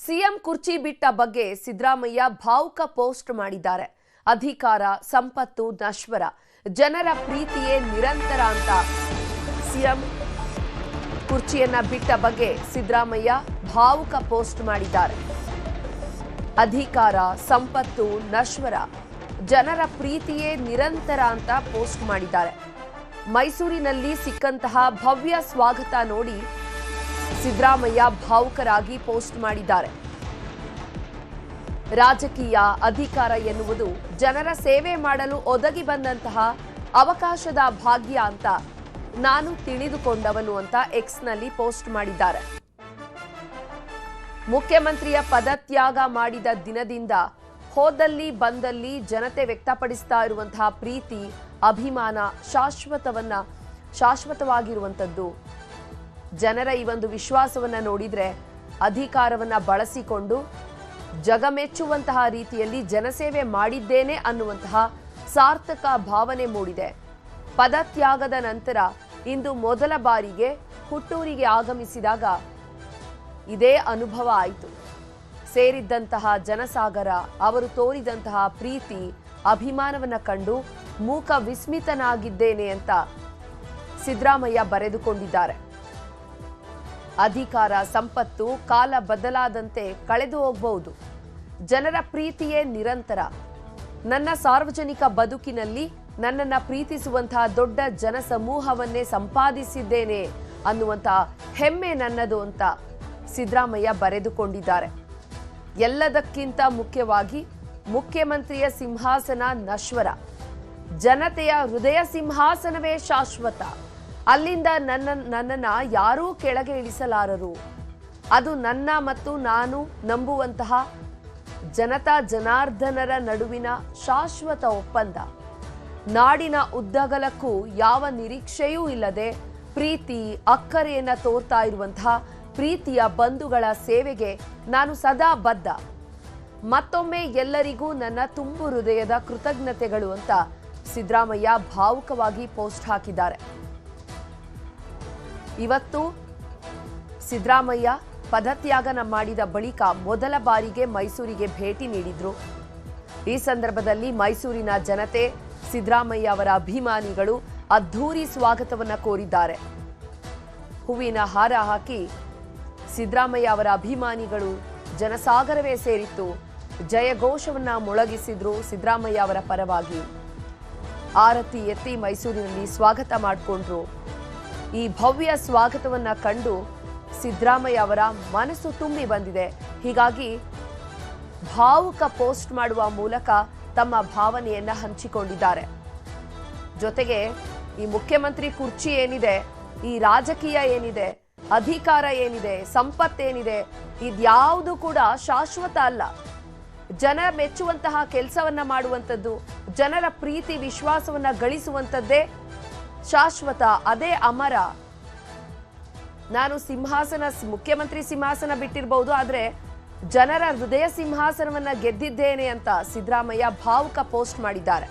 CM ಕುರ್ಚಿ ಬಿಟ್ಟ ಬಗ್ಗೆ ಸಿದ್ದರಾಮಯ್ಯ ಭಾವುಕ ಪೋಸ್ಟ್ ಮಾಡಿದ್ದಾರೆ. ಅಧಿಕಾರ ಸಂಪತ್ತು ನಶ್ವರ, ಜನರ ಪ್ರೀತಿಯೇ ನಿರಂತರ ಅಂತ ಸಿಎಂ ಕುರ್ಚಿಯನ್ನ ಬಿಟ್ಟ ಬಗ್ಗೆ ಸಿದ್ದರಾಮಯ್ಯ ಭಾವುಕ ಪೋಸ್ಟ್ ಮಾಡಿದ್ದಾರೆ. ಅಧಿಕಾರ ಸಂಪತ್ತು ನಶ್ವರ, ಜನರ ಪ್ರೀತಿಯೇ ನಿರಂತರ ಅಂತ ಪೋಸ್ಟ್ ಮಾಡಿದ್ದಾರೆ. ಮೈಸೂರಿನಲ್ಲಿ ಸಿಕ್ಕಂತಹ ಭವ್ಯ ಸ್ವಾಗತ ನೋಡಿ ಸಿದ್ದರಾಮಯ್ಯ ಭಾವುಕರಾಗಿ ಪೋಸ್ಟ್ ಮಾಡಿದ್ದಾರೆ. ರಾಜಕೀಯ ಅಧಿಕಾರ ಎನ್ನುವುದು ಜನರ ಸೇವೆ ಮಾಡಲು ಒದಗಿ ಬಂದಂತಹ ಅವಕಾಶದ ಭಾಗ್ಯ ಅಂತ ನಾನು ತಿಳಿದುಕೊಂಡವನು ಅಂತ ಎಕ್ಸ್ನಲ್ಲಿ ಪೋಸ್ಟ್ ಮಾಡಿದ್ದಾರೆ. ಮುಖ್ಯಮಂತ್ರಿಯ ಪದತ್ಯಾಗ ಮಾಡಿದ ದಿನದಿಂದ ಹೋದಲ್ಲಿ ಬಂದಲ್ಲಿ ಜನತೆ ವ್ಯಕ್ತಪಡಿಸ್ತಾ ಇರುವಂತಹ ಪ್ರೀತಿ ಅಭಿಮಾನ ಶಾಶ್ವತವಾಗಿರುವಂಥದ್ದು. ಜನರ ಈ ಒಂದು ವಿಶ್ವಾಸವನ್ನ ನೋಡಿದ್ರೆ ಅಧಿಕಾರವನ್ನ ಬಳಸಿಕೊಂಡು ಜಗಮೆಚ್ಚುವಂತಹ ರೀತಿಯಲ್ಲಿ ಜನಸೇವೆ ಮಾಡಿದ್ದೇನೆ ಅನ್ನುವಂತಹ ಸಾರ್ಥಕ ಭಾವನೆ ಮೂಡಿದೆ. ಪದತ್ಯಾಗದ ನಂತರ ಇಂದು ಮೊದಲ ಬಾರಿಗೆ ಹುಟ್ಟೂರಿಗೆ ಆಗಮಿಸಿದಾಗ ಇದೇ ಅನುಭವ ಆಯಿತು. ಸೇರಿದ್ದಂತಹ ಜನಸಾಗರ, ಅವರು ತೋರಿದಂತಹ ಪ್ರೀತಿ ಅಭಿಮಾನವನ್ನ ಕಂಡು ಮೂಕ ವಿಸ್ಮಿತನಾಗಿದ್ದೇನೆ ಅಂತ ಸಿದ್ದರಾಮಯ್ಯ ಬರೆದುಕೊಂಡಿದ್ದಾರೆ. ಅಧಿಕಾರ ಸಂಪತ್ತು ಕಾಲ ಬದಲಾದಂತೆ ಕಳೆದು ಹೋಗಬಹುದು, ಜನರ ಪ್ರೀತಿಯೇ ನಿರಂತರ. ನನ್ನ ಸಾರ್ವಜನಿಕ ಬದುಕಿನಲ್ಲಿ ನನ್ನನ್ನು ಪ್ರೀತಿಸುವಂತಹ ದೊಡ್ಡ ಜನಸಮೂಹವನ್ನೇ ಸಂಪಾದಿಸಿದ್ದೇನೆ ಅನ್ನುವಂತಹ ಹೆಮ್ಮೆ ನನ್ನದು ಅಂತ ಸಿದ್ದರಾಮಯ್ಯ ಬರೆದುಕೊಂಡಿದ್ದಾರೆ. ಎಲ್ಲದಕ್ಕಿಂತ ಮುಖ್ಯವಾಗಿ ಮುಖ್ಯಮಂತ್ರಿಯ ಸಿಂಹಾಸನ ನಶ್ವರ, ಜನತೆಯ ಹೃದಯ ಸಿಂಹಾಸನವೇ ಶಾಶ್ವತ. ಅಲ್ಲಿಂದ ನನ್ನನ್ನು ಯಾರೂ ಕೆಳಗೆ ಇಳಿಸಲಾರರು. ಅದು ನನ್ನ ಮತ್ತು ನಾನು ನಂಬುವಂತಹ ಜನತಾ ಜನಾರ್ದನರ ನಡುವಿನ ಶಾಶ್ವತ ಒಪ್ಪಂದ. ನಾಡಿನ ಉದ್ದಗಲಕ್ಕೂ ಯಾವ ನಿರೀಕ್ಷೆಯೂ ಇಲ್ಲದೆ ಪ್ರೀತಿ ಅಕ್ಕರೆಯನ್ನ ತೋರ್ತಾ ಇರುವಂತಹ ಪ್ರೀತಿಯ ಬಂಧುಗಳ ಸೇವೆಗೆ ನಾನು ಸದಾ ಬದ್ಧ. ಮತ್ತೊಮ್ಮೆ ಎಲ್ಲರಿಗೂ ನನ್ನ ತುಂಬು ಹೃದಯದ ಕೃತಜ್ಞತೆಗಳು ಅಂತ ಸಿದ್ದರಾಮಯ್ಯ ಭಾವುಕವಾಗಿ ಪೋಸ್ಟ್ ಹಾಕಿದ್ದಾರೆ. ಇವತ್ತು ಸಿದ್ದರಾಮಯ್ಯ ಪದತ್ಯಾಗನ ಮಾಡಿದ ಬಳಿಕ ಮೊದಲ ಬಾರಿಗೆ ಮೈಸೂರಿಗೆ ಭೇಟಿ ನೀಡಿದ್ರು. ಈ ಸಂದರ್ಭದಲ್ಲಿ ಮೈಸೂರಿನ ಜನತೆ ಸಿದ್ದರಾಮಯ್ಯ ಅವರ ಅಭಿಮಾನಿಗಳು ಅದ್ಧೂರಿ ಸ್ವಾಗತವನ್ನ ಕೋರಿದ್ದಾರೆ. ಹೂವಿನ ಹಾರ ಹಾಕಿ ಸಿದ್ದರಾಮಯ್ಯ ಅವರ ಅಭಿಮಾನಿಗಳು ಜನಸಾಗರವೇ ಸೇರಿತ್ತು. ಜಯಘೋಷವನ್ನ ಮೊಳಗಿಸಿದ್ರು. ಸಿದ್ದರಾಮಯ್ಯ ಅವರ ಪರವಾಗಿ ಆರತಿ ಎತ್ತಿ ಮೈಸೂರಿನಲ್ಲಿ ಸ್ವಾಗತ ಮಾಡಿಕೊಂಡ್ರು. ಈ ಭವ್ಯ ಸ್ವಾಗತವನ್ನ ಕಂಡು ಸಿದ್ದರಾಮಯ್ಯ ಅವರ ಮನಸ್ಸು ತುಂಬಿ ಬಂದಿದೆ. ಹೀಗಾಗಿ ಭಾವುಕ ಪೋಸ್ಟ್ ಮಾಡುವ ಮೂಲಕ ತಮ್ಮ ಭಾವನೆಯನ್ನ ಹಂಚಿಕೊಂಡಿದ್ದಾರೆ. ಜೊತೆಗೆ ಈ ಮುಖ್ಯಮಂತ್ರಿ ಕುರ್ಚಿ ಏನಿದೆ, ಈ ರಾಜಕೀಯ ಏನಿದೆ, ಅಧಿಕಾರ ಏನಿದೆ, ಸಂಪತ್ತೇನಿದೆ, ಇದ್ಯಾವುದು ಕೂಡ ಶಾಶ್ವತ ಅಲ್ಲ. ಜನ ಮೆಚ್ಚುವಂತಹ ಕೆಲಸವನ್ನ ಮಾಡುವಂಥದ್ದು, ಜನರ ಪ್ರೀತಿ ವಿಶ್ವಾಸವನ್ನ ಗಳಿಸುವಂಥದ್ದೇ ಶಾಶ್ವತ, ಅದೇ ಅಮರ. ನಾನು ಮುಖ್ಯಮಂತ್ರಿ ಸಿಂಹಾಸನ ಬಿಟ್ಟಿರಬಹುದು, ಆದ್ರೆ ಜನರ ಹೃದಯ ಸಿಂಹಾಸನವನ್ನ ಗೆದ್ದಿದ್ದೇನೆ ಅಂತ ಸಿದ್ದರಾಮಯ್ಯ ಭಾವುಕ ಪೋಸ್ಟ್ ಮಾಡಿದ್ದಾರೆ.